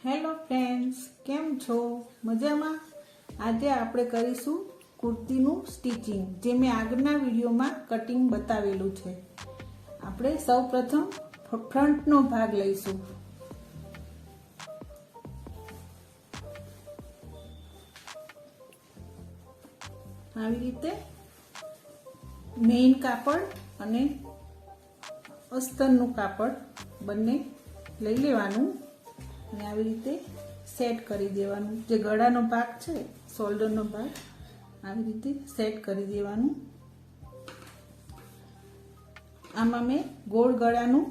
Hello friends, કેમ છો? મજામાં? આજે આપણે કરીશું કુર્તીનું સ્ટિચિંગ, જે મેં આગળના વિડીયોમાં કટિંગ બતાવેલું છે. આપણે સૌપ્રથમ ફ્રન્ટનો ભાગ લઈશું. આવી રીતે મેઇન કાપડ અને અસ્તરનું કાપડ બંને લઈ લેવાનું અને આવી રીતે સેટ કરી દેવાનું. જે ગળાનો ભાગ છે, શોલ્ડરનો ભાગ, આવી રીતે સેટ કરી દેવાનું. આમાં મેં ગોળ ગળાનું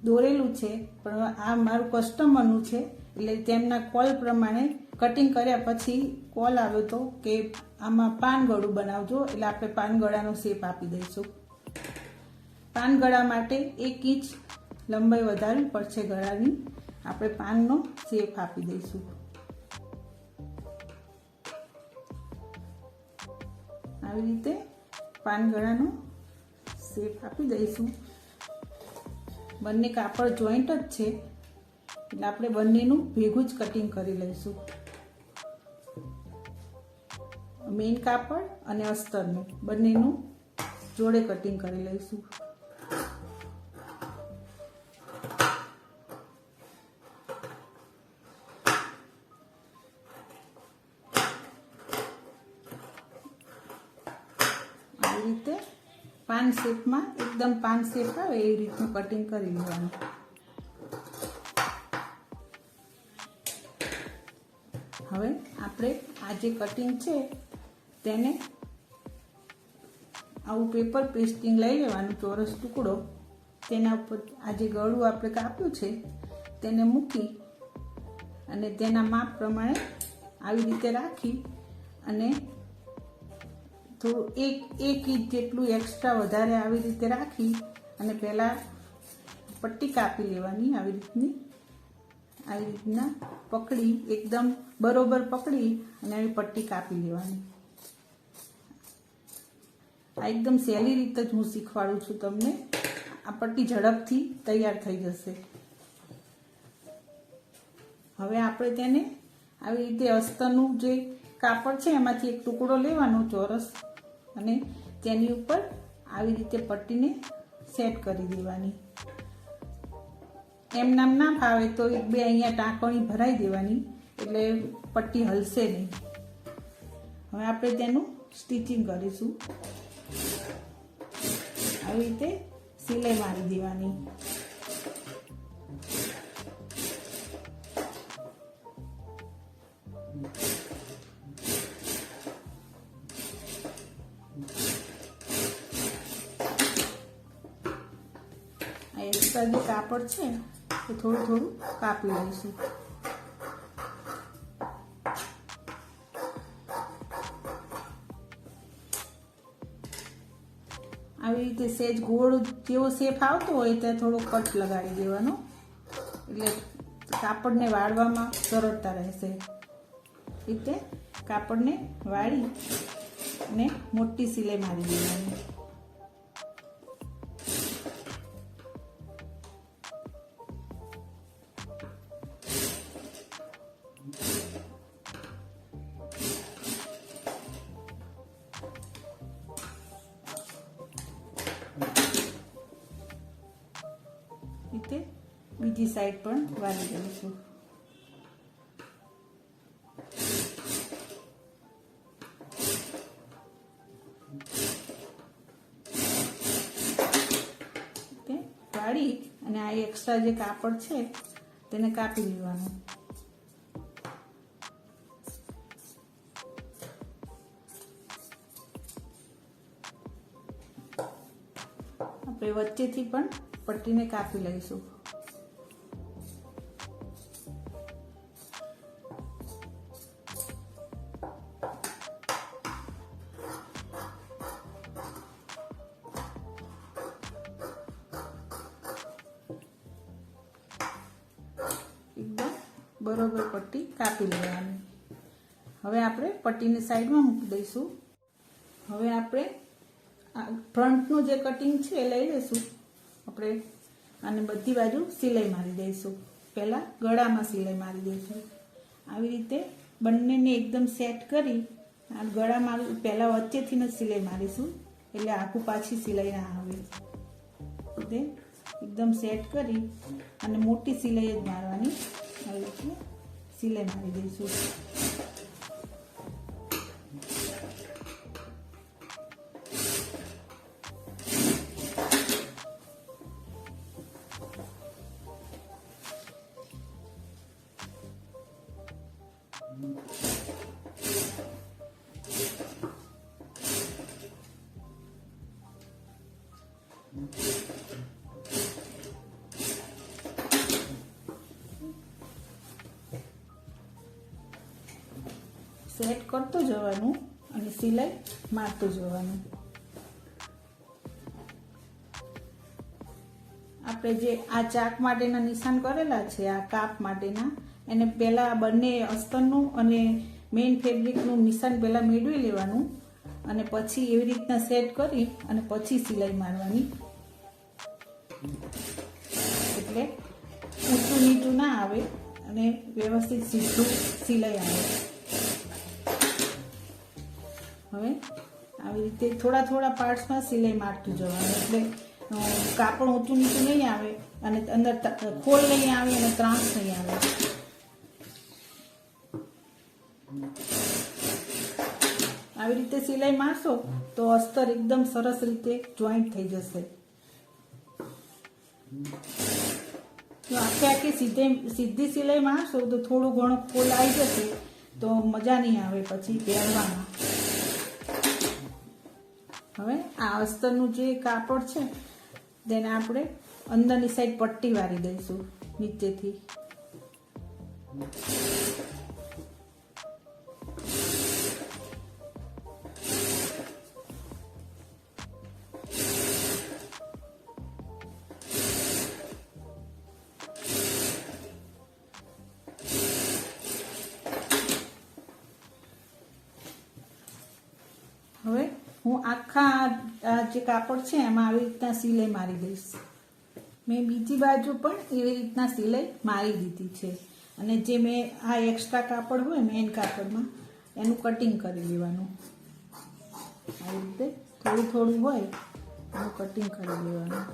દોરેલું છે, પણ આ મારું કસ્ટમરનું છે, એટલે તેમના કોલ પ્રમાણે કટિંગ કર્યા પછી કોલ આવ્યો તો કે આમાં પાન ગળું બનાવજો, એટલે આપણે પાન ગળાનો શેપ આપી દઈશું. પાન ગળા માટે 1 ઇંચ લંબાઈ વધારવી પડશે ગળાની. આપણે પાનનો શેપ આપી દઈશું. આવી રીતે પાન ગળાનો શેપ આપી દઈશું. બંને કાપડ જોઈન્ટ જ છે, એટલે આપણે બંનેનું ભેગું જ કટિંગ કરી લઈશું. મેઇન કાપડ અને અસ્તરનું બંનેનું જોડે કટિંગ કરી લઈશું. આવી રીતે પાન શેપમાં, એકદમ પાન શેપ આવે એ રીતનું કટિંગ કરી લેવાનું. હવે આપણે આ જે કટિંગ છે તેને આવું પેપર પેસ્ટિંગ લઈ લેવાનું, ચોરસ ટુકડો. તેના ઉપર આ જે ગળું આપણે કાપ્યું છે તેને મૂકી અને તેના માપ પ્રમાણે આવી રીતે રાખી અને થોડું એક ઇંચ જેટલું એક્સ્ટ્રા વધારે આવી રીતે રાખી અને પહેલાં પટ્ટી કાપી લેવાની. આવી રીતના પકડી, એકદમ બરોબર પકડી અને આવી પટ્ટી કાપી લેવાની. આ એકદમ સહેલી રીતે જ હું શીખવાડું છું તમને. આ પટ્ટી ઝડપથી તૈયાર થઈ જશે. હવે આપણે તેને આવી રીતે અસ્તરનું જે કાપડ છે એમાંથી એક ટુકડો લેવાનો ચોરસ અને તેની ઉપર આવી રીતે પટ્ટીને સેટ કરી દેવાની. એમ નામ ના ફાવે તો 1-2 અહીંયા ટાંકણી ભરાઈ દેવાની, એટલે પટ્ટી હલશે નહીં. હવે આપણે તેનું સ્ટિચિંગ કરીશું. આવી રીતે સિલાઈ મારી દેવાની. આ એક્સ્ટ્રા જે કાપડ છે એ થોડું થોડું કાપી લઈશું. આવી રીતે સેજ ગોળ જેવો શેપ આવતો હોય ત્યાં થોડો કટ લગાડી દેવાનો, એટલે કાપડને વાળવામાં સરળતા રહેશે. રીતે કાપડને વાળી અને મોટી સિલાઈ મારી દેવાની. રીતે બીજી સાઈડ પણ વાળી દઈશું. વાળી અને આ એક્સ્ટ્રા જે કાપડ છે તેને કાપી લેવાનું. આપણે વચ્ચેથી પણ પટ્ટીને કાપી લઈશું. એકદમ બરોબર પટ્ટી કાપી લેવાની. હવે આપણે પટ્ટીની સાઈડમાં મૂકી દઈશું. હવે આપણે ફ્રન્ટનું જે કટિંગ છે એ લઈ લઈશું. આપણે આને બધી બાજુ સિલાઈ મારી દઈશું. પહેલાં ગળામાં સિલાઈ મારી દઈશું. આવી રીતે બંનેને એકદમ સેટ કરી આ ગળામાં પહેલાં વચ્ચેથી જ સિલાઈ મારીશું, એટલે આખું પાછી સિલાઈ ના આવે. એટલે એકદમ સેટ કરી અને મોટી સિલાઈ જ મારવાની. આવી રીતે સિલાઈ મારી દઈશું. સેટ કરતું જવાનું અને સિલાઈ મારતું જવાનું. આપણે જે આ ચાક માટેના નિશાન કરેલા છે, આ કાપ માટેના, એને પહેલાં બંને અસ્તરનું અને મેઇન ફેબ્રિકનું નિશાન પહેલાં મેળવી લેવાનું અને પછી એવી રીતના સેટ કરી અને પછી સિલાઈ મારવાની. એટલે ઊંચું નીચું ના આવે અને વ્યવસ્થિત સીધું સિલાઈ આવે. હવે આવી રીતે થોડા થોડા પાર્ટ્સમાં સિલાઈ મારતું જવાનું, એટલે કાપડ ઊંચું નીચું નહીં આવે અને અંદર ખોલ નહીં આવે અને ત્રાંસ નહીં આવે. આવી રીતે સિલાઈ મારશો તો અસ્તર એકદમ સરસ રીતે જોઈન્ટ થઈ જશે. જો આખી સીધી સિલાઈ મારશો તો થોડું ઘણું ખોલ આવી જશે તો મજા નહીં આવે પછી પહેરવામાં. હવે આ અસ્તરનું જે કાપડ છે તેને આપણે અંદરની સાઈડ પટ્ટી વાળી દઈશું નીચેથી. હવે હું આખા જે કાપડ છે એમાં આવી રીતના સિલાઈ મારી દઈશ. મેં બીજી બાજુ પણ એવી રીતના સિલાઈ મારી દીધી છે અને જે મેં આ એક્સ્ટ્રા કાપડ હોય મેઇન કાપડમાં એનું કટિંગ કરી લેવાનું. આવી રીતે થોડું થોડું હોય એનું કટિંગ કરી લેવાનું.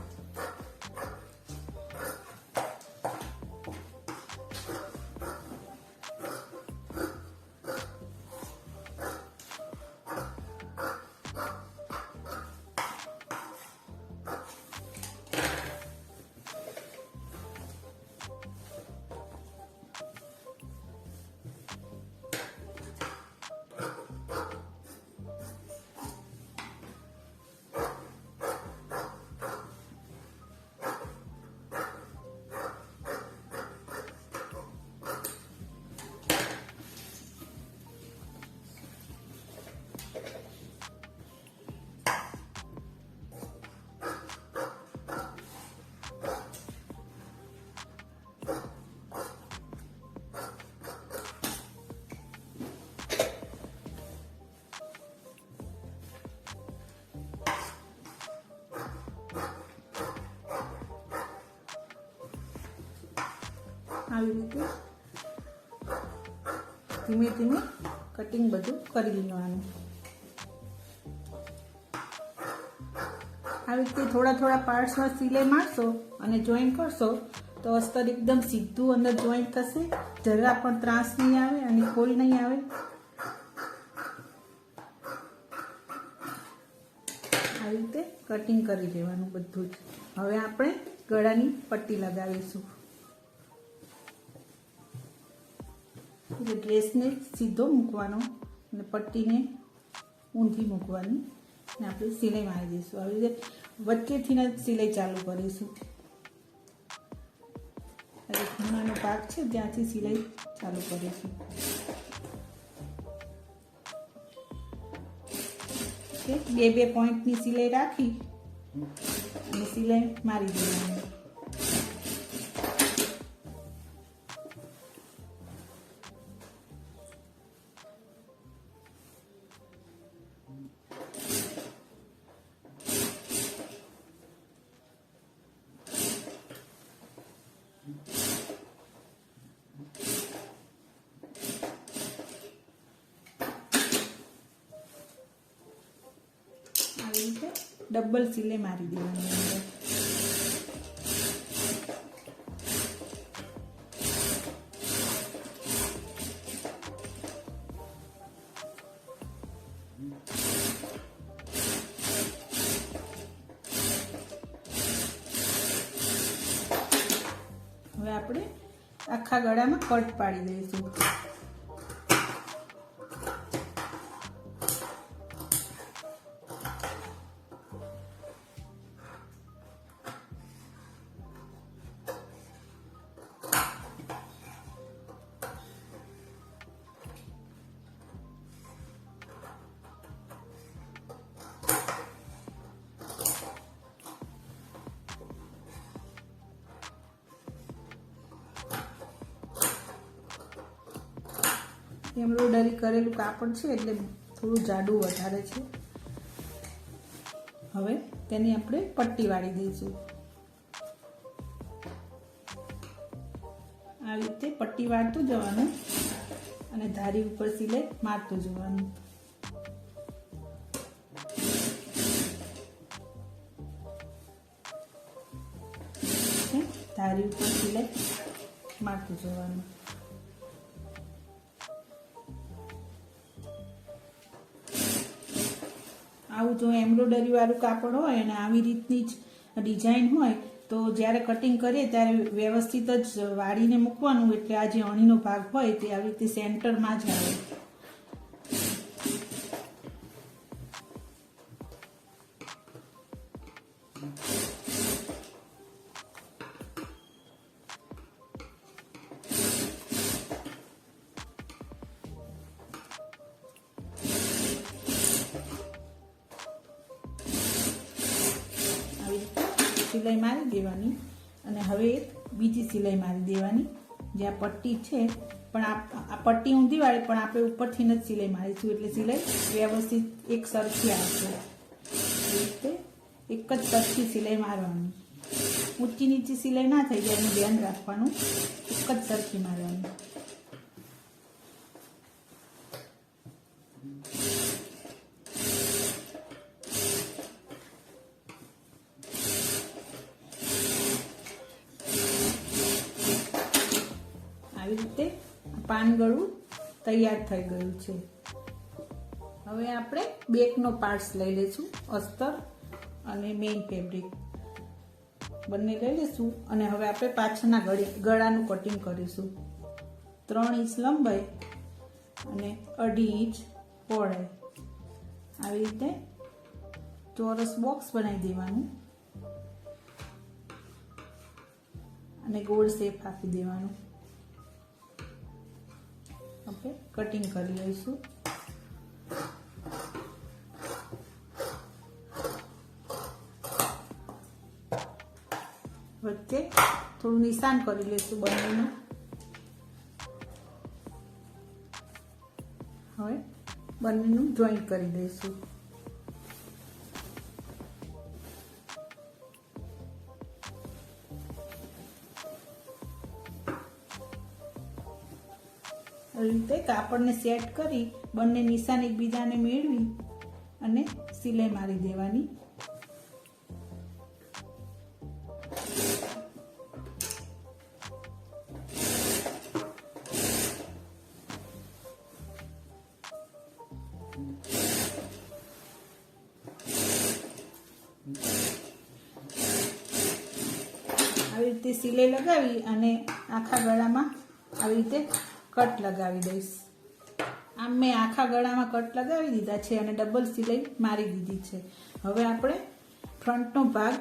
આવી રીતે ધીમે ધીમે કટિંગ બધું કરી લેવાનું. આવી રીતે થોડા થોડા પાર્ટ્સમાં સિલાઈ મારશો અને જોઈન્ટ કરશો તો અસ્તર એકદમ સીધું અંદર જોઈન્ટ થશે, જરા પણ ત્રાસ નહીં આવે અને ખોલ નહીં આવે. આવી રીતે કટિંગ કરી લેવાનું બધું જ. હવે આપણે ગળાની પટ્ટી લગાવીશું. એટલે ડ્રેસને સીધો મૂકવાનો અને પટ્ટીને ઊંધી મૂકવાની અને આપણે સિલાઈ મારી દઈશું. આવી રીતે વચ્ચેથી જ સિલાઈ ચાલુ કરીશું. એટલે ખૂણાનો ભાગ છે ત્યાંથી સિલાઈ ચાલુ કરીશું. બે પોઈન્ટની સિલાઈ રાખી અને સિલાઈ મારી દેવાની. છે ડબલ સિલાઈ મારી દેવાની અંદર. હવે આપણે આખા ગળામાં કટ પાડી દઈશું. એમ્બ્રોઇડરી કરેલું કાપડ છે એટલે થોડું જાડું વધારે છે. હવે તેની આપણે પટ્ટી વાળી દઈશું. આ રીતે પટ્ટી વાળતું જવાનું અને ધારી ઉપર સિલાઈ મારતું જવાનું. ધારી ઉપર સિલાઈ મારતું જવાનું. આવું જો એમ્બ્રોઇડરી વાળું કાપડ હોય અને આવી રીતની જ ડિઝાઇન હોય તો જ્યારે કટિંગ કરીએ ત્યારે વ્યવસ્થિત જ વાળીને મૂકવાનું, એટલે આ જે અણીનો ભાગ હોય તે આવી રીતે સેન્ટરમાં જ આવે. સિલાઈ મારી દેવાની અને હવે બીજી સિલાઈ મારી દેવાની. જે આ પટ્ટી છે પણ આ પટ્ટી ઊંધી વાળી પણ આપણે ઉપરથી જ સિલાઈ મારીશું એટલે સિલાઈ વ્યવસ્થિત એક સરખી આવશે. એ રીતે એક જ સરખી સિલાઈ મારવાની. ઊંચી નીચી સિલાઈ ના થઈ જાય એનું ધ્યાન રાખવાનું. એક જ સરખી મારવાની. આવી રીતે પાનગળું તૈયાર થઈ ગયું છે. હવે આપણે બેકનો પાર્ટ્સ લઈ લઈશું. અસ્તર અને મેઇન ફેબ્રિક બંને લઈ લઈશું અને હવે આપણે પાછળના ગળાનું કટિંગ કરીશું. 3 ઇંચ લંબાઈ અને 2.5 ઇંચ પહોળાઈ. આવી રીતે ચોરસ બોક્સ બનાવી દેવાનું અને ગોળ શેપ આપી દેવાનું. આપણે કટિંગ કરી લઈશું. વચ્ચે થોડું નિશાન કરી લઈશું બંનેનું. હવે બંનેનું જોઈન્ટ કરી દઈશું. આવી રીતે કાપડને સેટ કરી બંને નિશાન એકબીજાને મેળવી અને સિલાઈ મારી દેવાની. આવી રીતે સિલાઈ લગાવી અને આખા ગળામાં આવી રીતે કટ લગાવી દઈશ. આમ મેં આખા ગળામાં કટ લગાવી દીધા છે અને ડબલ સિલાઈ મારી દીધી છે. હવે આપણે ફ્રન્ટનો ભાગ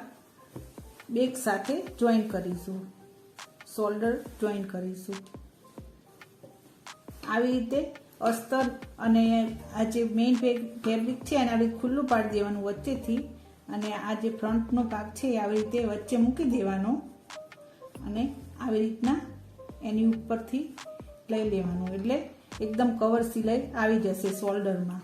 બેક સાથે જોઈન્ટ કરીશું. શોલ્ડર જોઈન્ટ કરીશું. આવી રીતે અસ્તર અને આ જે મેઇન ફેબ્રિક છે એને આવી ખુલ્લું પાડી દેવાનું વચ્ચેથી અને આ જે ફ્રન્ટનો ભાગ છે આવી રીતે વચ્ચે મૂકી દેવાનો અને આવી રીતના એની ઉપરથી લઈ લેવાનું એટલે એકદમ કવર સિલાઈ આવી જશે શોલ્ડરમાં.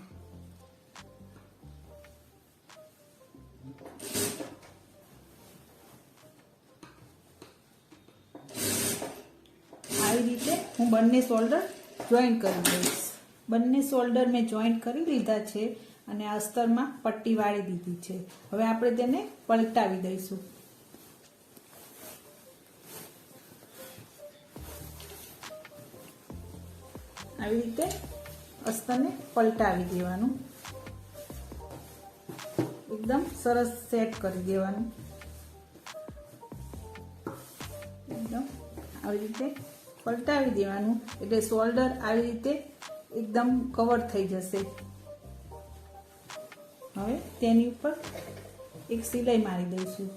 આવી રીતે હું બંને શોલ્ડર જોઈન્ટ કરી દઈશ. બંને શોલ્ડર મેં જોઈન્ટ કરી લીધા છે અને અસ્તરમાં પટ્ટી વાળી દીધી છે. હવે આપણે તેને પલટાવી દઈશું. આવી રીતે અસ્તરને પલટાવી દેવાનું, એકદમ સરસ સેટ કરી દેવાનું. એકદમ આવી રીતે પલટાવી દેવાનું એટલે શોલ્ડર આવી રીતે એકદમ કવર થઈ જશે. હવે તેની ઉપર એક સિલાઈ મારી દઈશું.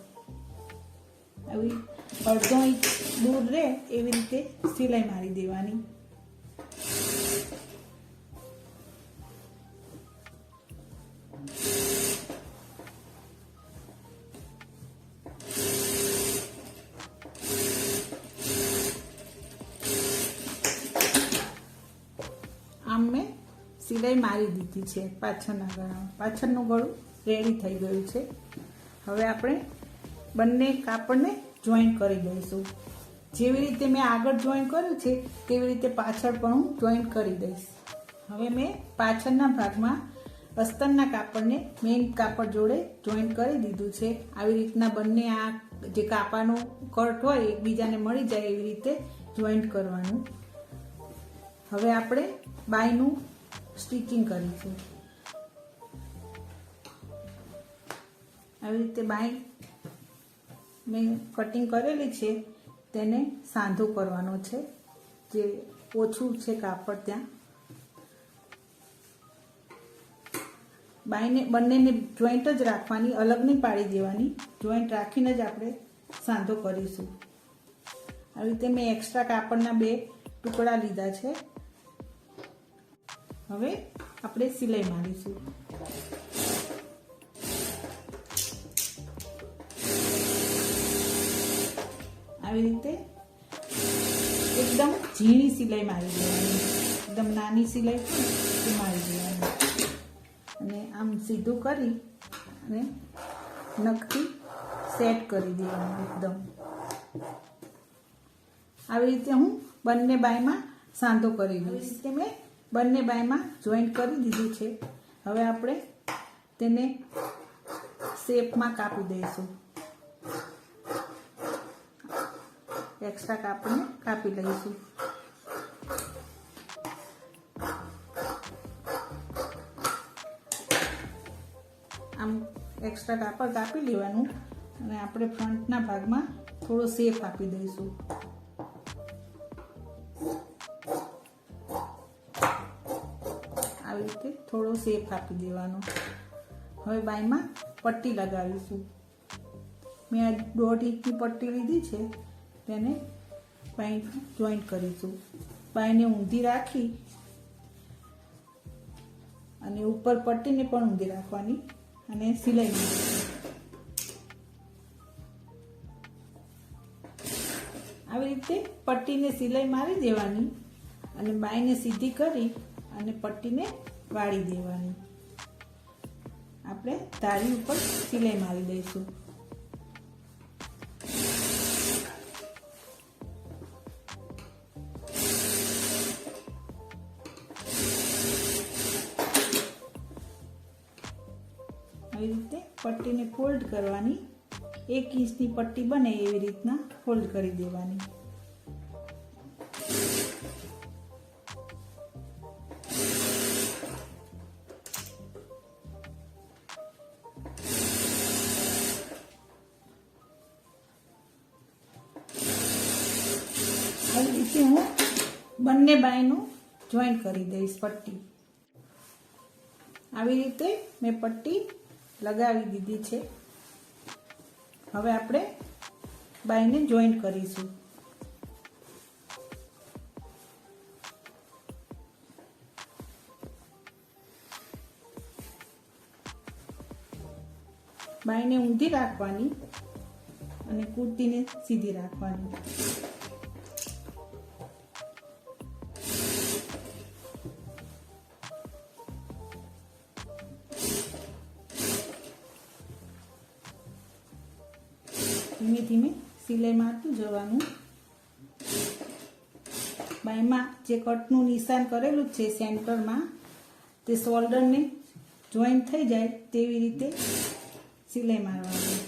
આવી અડધો ઇંચ દૂર રહે એવી રીતે સિલાઈ મારી દેવાની. આમ મેં સિલાઈ મારી દીધી છે પાછળના ગળામાં. પાછળનું ગળું રેડી થઈ ગયું છે. હવે આપણે બંને કાપડને જોઈન્ટ કરી દઈશું. જેવી રીતે મેં આગળ જોઈન્ટ કર્યું છે તેવી રીતે પાછળ પણ હું જોઈન્ટ કરી દઈશ. હવે મેં પાછળના ભાગમાં અસ્તરના કાપડને મેઇન કાપડ જોડે જોઈન્ટ કરી દીધું છે. આવી રીતના બંને આ જે કાપાનું કટ હોય એકબીજાને મળી જાય એવી રીતે જોઈન્ટ કરવાનું. હવે આપણે બાયનું સ્ટિચિંગ કરીશું. આવી રીતે બાય મેં કટિંગ કરેલી છે તેને સાંધો કરવાનો છે, જે ઓછું છે કાપડ ત્યાં. બાયને બંનેને જોઈન્ટ જ રાખવાની, અલગ નહીં પાડી દેવાની. જોઈન્ટ રાખીને જ આપણે સાંધો કરીશું. આવી રીતે મેં એક્સ્ટ્રા કાપડના 2 ટુકડા લીધા છે. હવે આપણે સિલાઈ મારીશું. આવી રીતે એકદમ ઝીણી સિલાઈ મારી દેવાની, એકદમ નાની સિલાઈ એ મારી દેવાની અને આમ સીધું કરી અને નખથી સેટ કરી દેવાનું એકદમ. આવી રીતે હું બંને બાયમાં સાંધો કરી લઈશ. તે મેં બંને બાયમાં જોઈન્ટ કરી દીધું છે. હવે આપણે તેને શેપમાં કાપી દઈશું. એક્સ્ટ્રા કાપડને કાપી લઈશું. આમ એક્સ્ટ્રા કાપડ કાપી લેવાનું અને આપણે ફ્રન્ટના ભાગમાં થોડો શેપ આપી દઈશું. આવી રીતે થોડો શેપ આપી દેવાનો. હવે બાયમાં પટ્ટી લગાવીશું. મેં આ 1.5 ઇંચની પટ્ટી લીધી છે, તેને બાય જોઈન્ટ કરીશું. બાયને ઊંધી રાખી અને ઉપર પટ્ટીને પણ ઊંધી રાખવાની અને સિલાઈ મારવાની. આવી રીતે પટ્ટીને સિલાઈ મારી દેવાની અને બાયને સીધી કરી અને પટ્ટીને વાળી દેવાની. આપણે ધારી ઉપર સિલાઈ મારી દઈશું. આવી રીતે પટ્ટીને ફોલ્ડ કરવાની. 1 ઇંચની પટ્ટી બને એવી રીતના ફોલ્ડ કરી દેવાની. આવી રીતે હું બંને બાયનું જોઈન્ટ કરી દઈશ પટ્ટી. આવી રીતે મેં પટ્ટી લગાવી દીધી છે. હવે આપણે બાયને જોઈન્ટ કરીશું. બાયને ઊંધી રાખવાની અને કુર્તીને સીધી રાખવાની. ધીમે ધીમે સિલાઈ મારતું જવાનું. બાયમાં જે કટનું નિશાન કરેલું છે સેન્ટરમાં, તે શોલ્ડરને જોઈન્ટ થઈ જાય તેવી રીતે સિલાઈ મારવાની.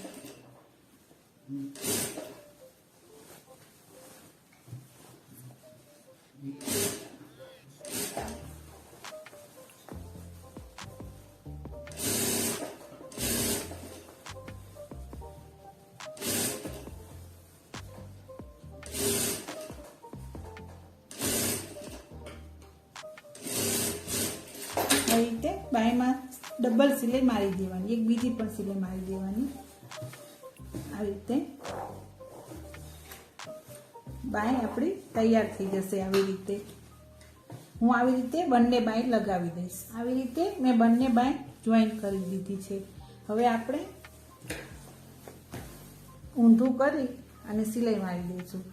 આ રીતે બાયમાં ડબલ સિલાઈ મારી દેવાની, એક બીજી પણ સિલાઈ મારી દેવાની. આ રીતે બાય આપણી તૈયાર થઈ જશે. આવી રીતે હું આવી રીતે બંને બાય લગાવી દઈશ. આવી રીતે મેં બંને બાય જોઈન્ટ કરી દીધી છે. હવે આપણે ઊંધું કરી અને સિલાઈ મારી દઈશું.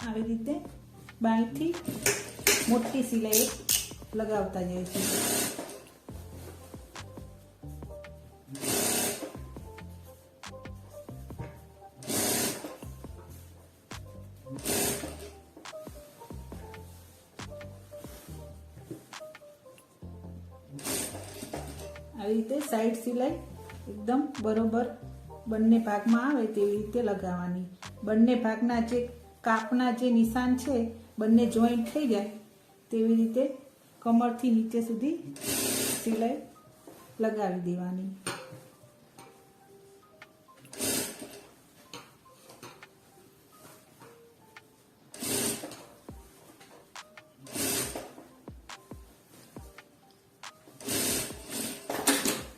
આવી રીતે બાયથી મોટી સિલાઈ લગાવતા જઈશું. આવી રીતે સાઈડ સિલાઈ એકદમ બરોબર બંને ભાગમાં આવે તેવી રીતે લગાવવાની. બંને ભાગના જે કાપના જે નિશાન છે બંને જોઈન્ટ થઈ જાય તેવી રીતે કમરથી નીચે સુધી સિલાઈ લગાવી દેવાની.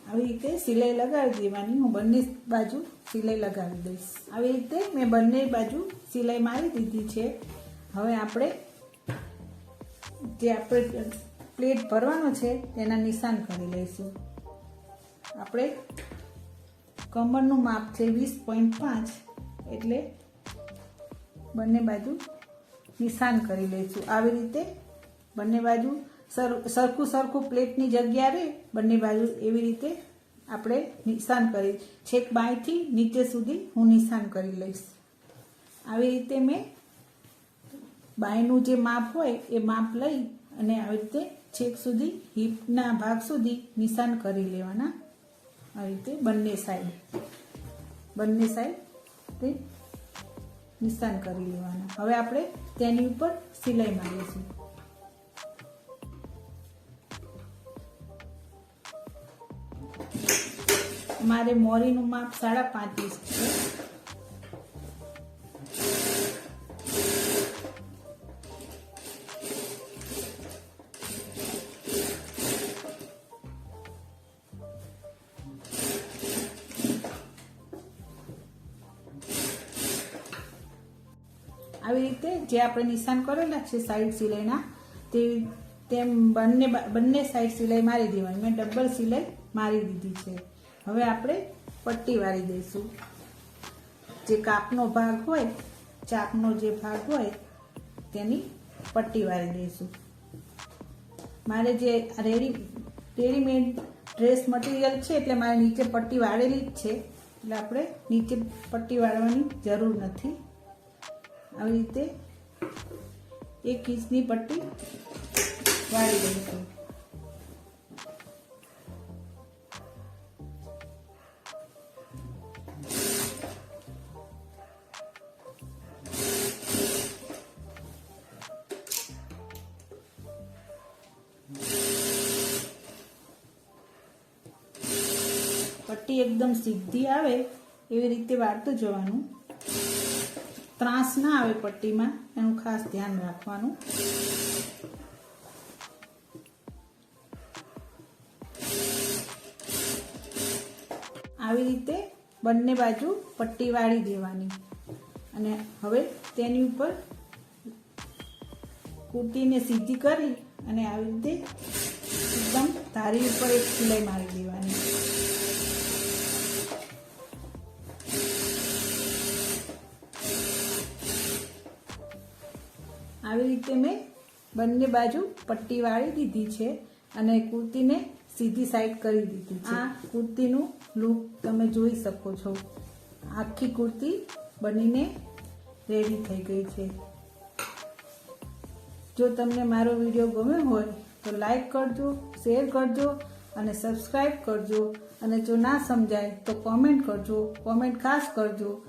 આવી રીતે સિલાઈ લગાવી દેવાની. હું બંને બાજુ સિલાઈ લગાવી દઈશ. આવી રીતે મેં બંને બાજુ સિલાઈ મારી દીધી છે. હવે આપણે જે પ્લેટ ભરવાનો છે તેના નિશાન કરી લઈશું. આપણે કમરનું માપ છે 20.5 એટલે બંને બાજુ નિશાન કરી લઈશું. આવી રીતે બંને બાજુ સરખું પ્લેટની જગ્યા રહે બંને બાજુ એવી રીતે આપણે નિશાન કરી છેક બાયથી નીચે સુધી હું નિશાન કરી લઈશ. આવી રીતે મેં બાયનું જે માપ હોય એ માપ લઈ અને આવી રીતે છેક સુધી હિપના ભાગ સુધી નિશાન કરી લેવાના. આવી રીતે બંને સાઈડ નિશાન કરી લેવાના. હવે આપણે તેની ઉપર સિલાઈ મારીશું. મારે મોરીનું માપ 5.5 ઇંચ છે. આવી રીતે જે આપણે નિશાન કરેલા છે સાઈડ સિલાઈના તેમ બંને સાઈડ સિલાઈ મારી દેવાની. મેં ડબલ સિલાઈ મારી દીધી છે. હવે આપણે પટ્ટી વાળી દઈશું. જે કાપનો ભાગ હોય ચાપનો જે ભાગ હોય તેની પટ્ટી વાળી દઈશું. મારે જે રેડીમેડ ડ્રેસ મટીરિયલ છે એટલે મારે નીચે પટ્ટી વાળેલી જ છે એટલે આપણે નીચે પટ્ટી વાળવાની જરૂર નથી. આવી રીતે 1 ઇંચની પટ્ટી વાળી દઈશું. પટ્ટી એકદમ સીધી આવે એવી રીતે વાળતું જવાનું. ત્રાસ ના આવે પટ્ટીમાં એનું ખાસ ધ્યાન રાખવાનું. આવી રીતે બંને બાજુ પટ્ટી વાળી દેવાની અને હવે તેની ઉપર કુર્તીને સીધી કરી અને આવી રીતે એકદમ ધારી ઉપર એક સિલાઈ મારી દેવાની. આવી રીતે મેં બંને બાજુ પટ્ટી વાળી દીધી છે અને કુર્તીને સીધી સાઈડ કરી દીધી છે. આ કુર્તીનું લુક તમે જોઈ શકો છો. આખી કુર્તી બનીને રેડી થઈ ગઈ છે. જો તમને મારો વિડીયો ગમ્યો હોય તો લાઈક કરજો, શેર કરજો અને સબસ્ક્રાઈબ કરજો. અને જો ના સમજાય તો કોમેન્ટ કરજો, કોમેન્ટ ખાસ કરજો.